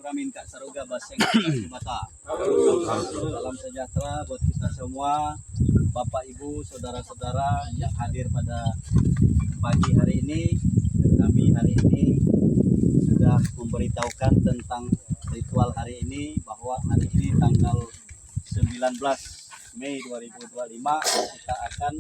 Baturamin Kak Saruga Baseng Bata. Salam sejahtera buat kita semua, Bapak Ibu, saudara-saudara yang hadir pada pagi hari ini. Kami hari ini sudah memberitahukan tentang ritual hari ini, bahwa hari ini tanggal 19 Mei 2025 kita akan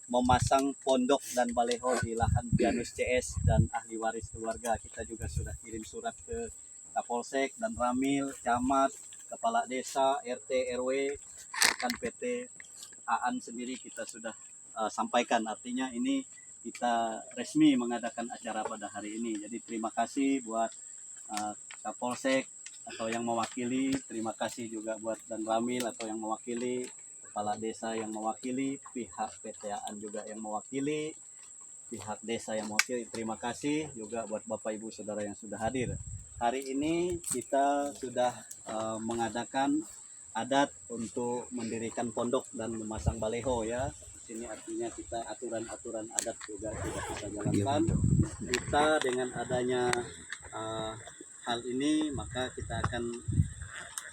memasang pondok dan baleho di lahan Pianus CS dan ahli waris keluarga. Kita juga sudah kirim surat ke Kapolsek dan Ramil, Camat, Kepala Desa, RT, RW, bahkan PT AAN sendiri kita sudah sampaikan. Artinya ini kita resmi mengadakan acara pada hari ini. Jadi terima kasih buat Kapolsek atau yang mewakili, terima kasih juga buat dan Ramil atau yang mewakili, Kepala Desa yang mewakili, pihak PTAN juga yang mewakili, pihak desa yang mewakili. Terima kasih juga buat Bapak Ibu Saudara yang sudah hadir. Hari ini kita sudah mengadakan adat untuk mendirikan pondok dan memasang baleho ya. Ini artinya kita aturan-aturan adat juga sudah kita jalankan. Kita dengan adanya hal ini maka kita akan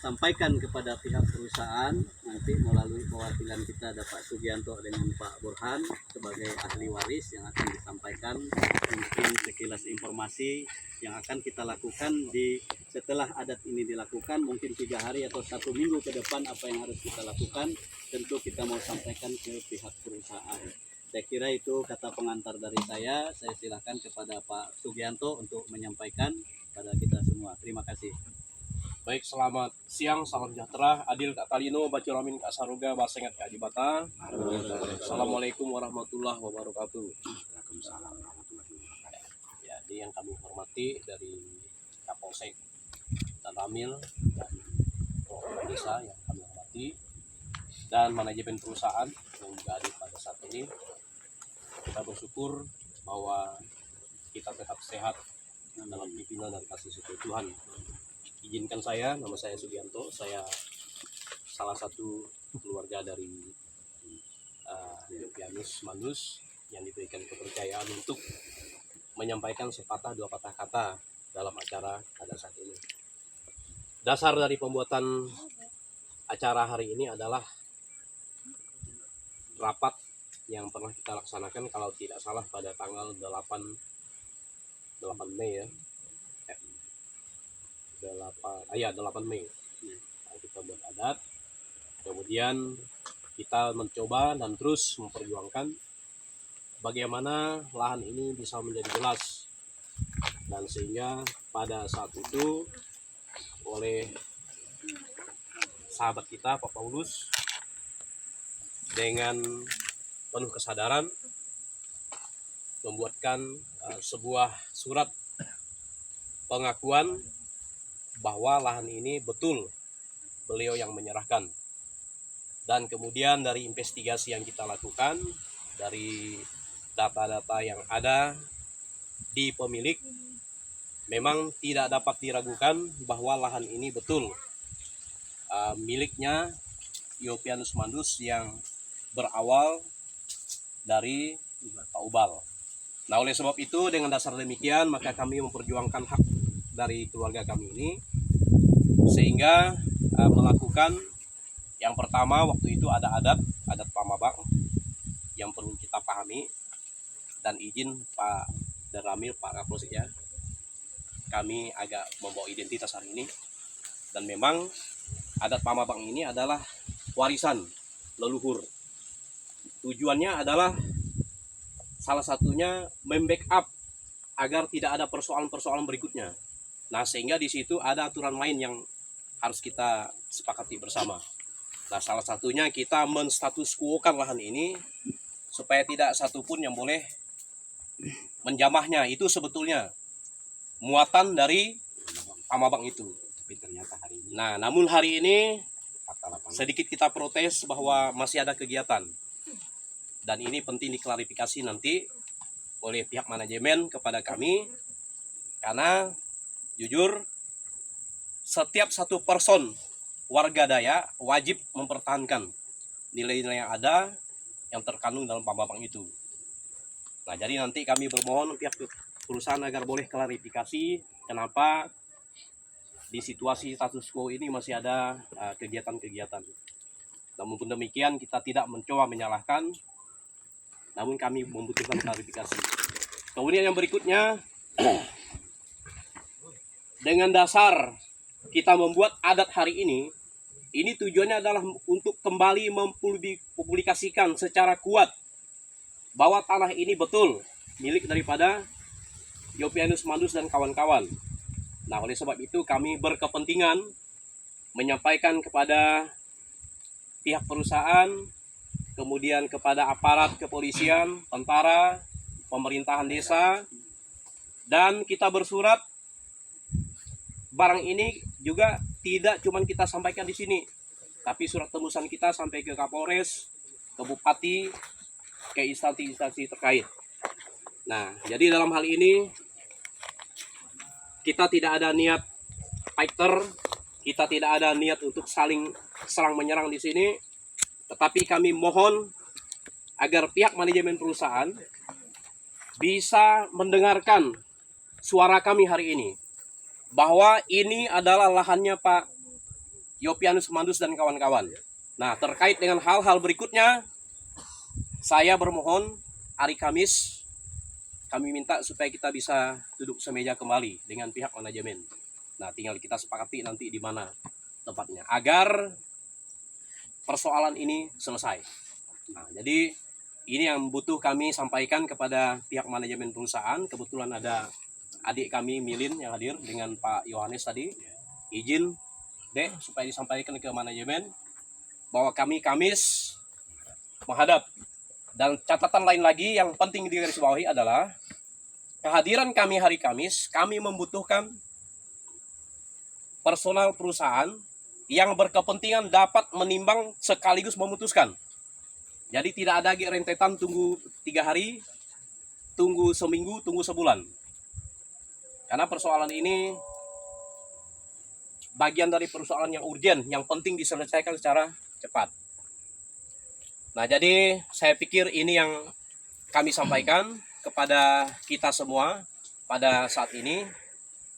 sampaikan kepada pihak perusahaan nanti melalui perwakilan kita ada Pak Sugianto dengan Pak Burhan sebagai ahli waris yang akan disampaikan mungkin sekilas informasi yang akan kita lakukan setelah adat ini dilakukan, mungkin 3 hari atau 1 minggu ke depan apa yang harus kita lakukan tentu kita mau sampaikan ke pihak perusahaan. Saya kira itu kata pengantar dari saya silakan kepada Pak Sugianto untuk menyampaikan pada kita semua. Terima kasih. Baik, selamat siang, salam sejahtera. Adil Kak Talino, Baturamin Kak Saruga, Basengat Kak Dibata. Assalamualaikum warahmatullahi wabarakatuh. Jadi yang kami hormati dari Kapolsek dan Ramil dan Kepala Desa yang kami hormati dan manajemen perusahaan yang juga hadir pada saat ini. Kita bersyukur bahwa kita tetap sehat dalam pimpinan dan kasih setia Tuhan. Izinkan saya, nama saya Sugianto, saya salah satu keluarga dari Pianus Manus yang diberikan kepercayaan untuk menyampaikan sepatah dua patah kata dalam acara pada saat ini. Dasar dari pembuatan acara hari ini adalah rapat yang pernah kita laksanakan kalau tidak salah pada tanggal 8 Mei ya. 8 Mei kita buat adat, kemudian kita mencoba dan terus memperjuangkan bagaimana lahan ini bisa menjadi jelas, dan sehingga pada saat itu oleh sahabat kita Pak Paulus dengan penuh kesadaran membuatkan sebuah surat pengakuan bahwa lahan ini betul beliau yang menyerahkan. Dan kemudian dari investigasi yang kita lakukan, dari data-data yang ada di pemilik, memang tidak dapat diragukan bahwa lahan ini betul miliknya Pianus Manus yang berawal dari Pak Ubal. Nah, oleh sebab itu dengan dasar demikian maka kami memperjuangkan hak dari keluarga kami ini, sehingga melakukan yang pertama waktu itu ada adat Pamabang yang perlu kita pahami, dan izin Pak Ramil, Pak Kapolsek ya, kami agak membawa identitas hari ini. Dan memang adat Pamabang ini adalah warisan leluhur. Tujuannya adalah salah satunya membackup agar tidak ada persoalan-persoalan berikutnya. Nah, sehingga di situ ada aturan lain yang harus kita sepakati bersama. Nah, salah satunya kita menstatus quo-kan lahan ini supaya tidak satupun yang boleh menjamahnya. Itu sebetulnya muatan dari Pamabang itu. Nah, namun hari ini sedikit kita protes bahwa masih ada kegiatan. Dan ini penting diklarifikasi nanti oleh pihak manajemen kepada kami, karena jujur, setiap satu person warga Dayak wajib mempertahankan nilai-nilai yang ada yang terkandung dalam Pamabang itu. Nah, jadi nanti kami bermohon pihak perusahaan agar boleh klarifikasi kenapa di situasi status quo ini masih ada kegiatan-kegiatan. Namun pun demikian kita tidak mencoba menyalahkan, namun kami membutuhkan klarifikasi. Kemudian yang berikutnya, dengan dasar kita membuat adat hari ini tujuannya adalah untuk kembali mempublikasikan secara kuat bahwa tanah ini betul milik daripada Yopianus Mandus dan kawan-kawan. Nah, oleh sebab itu kami berkepentingan menyampaikan kepada pihak perusahaan, kemudian kepada aparat kepolisian, tentara, pemerintahan desa, dan kita bersurat barang ini juga tidak cuma kita sampaikan di sini, tapi surat tembusan kita sampai ke Kapolres, ke Bupati, ke instansi-instansi terkait. Nah, jadi dalam hal ini kita tidak ada niat fighter, kita tidak ada niat untuk saling serang menyerang di sini, tetapi kami mohon agar pihak manajemen perusahaan bisa mendengarkan suara kami hari ini, bahwa ini adalah lahannya Pak Yopianus Mandus dan kawan-kawan. Nah, terkait dengan hal-hal berikutnya, saya bermohon hari Kamis kami minta supaya kita bisa duduk semeja kembali dengan pihak manajemen. Nah, tinggal kita sepakati nanti di mana tempatnya agar persoalan ini selesai. Nah, jadi ini yang butuh kami sampaikan kepada pihak manajemen perusahaan. Kebetulan ada adik kami Milin yang hadir dengan Pak Yohanes tadi. Izin Dek supaya disampaikan ke manajemen bahwa kami Kamis menghadap. Dan catatan lain lagi yang penting digarisbawahi adalah kehadiran kami hari Kamis, kami membutuhkan personal perusahaan yang berkepentingan dapat menimbang sekaligus memutuskan. Jadi tidak ada lagi rentetan tunggu 3 hari, tunggu seminggu, tunggu sebulan. Karena persoalan ini bagian dari persoalan yang urgen, yang penting diselesaikan secara cepat. Nah, jadi saya pikir ini yang kami sampaikan kepada kita semua pada saat ini.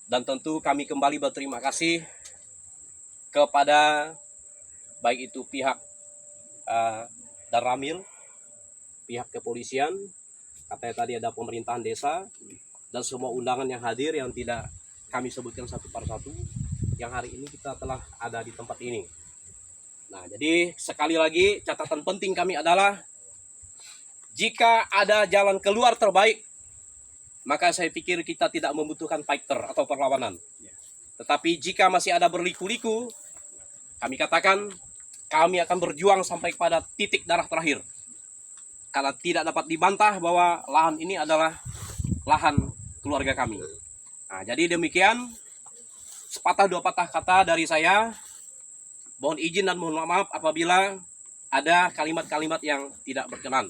Dan tentu kami kembali berterima kasih kepada baik itu pihak Daramil, pihak kepolisian, katanya tadi ada pemerintahan desa, dan semua undangan yang hadir yang tidak kami sebutkan satu persatu, yang hari ini kita telah ada di tempat ini. Nah, jadi sekali lagi catatan penting kami adalah jika ada jalan keluar terbaik, maka saya pikir kita tidak membutuhkan fighter atau perlawanan. Tetapi jika masih ada berliku-liku, kami katakan kami akan berjuang sampai pada titik darah terakhir. Karena tidak dapat dibantah bahwa lahan ini adalah lahan keluarga kami. Nah, jadi demikian sepatah dua patah kata dari saya. Mohon izin dan mohon maaf apabila ada kalimat-kalimat yang tidak berkenan.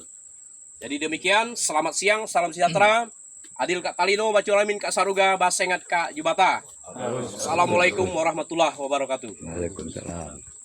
Jadi demikian, selamat siang, salam sejahtera. Adil Kak Talino, Baculamin Kak Saruga, Basengat Kak Jubata. Assalamualaikum warahmatullahi wabarakatuh. Waalaikumsalam.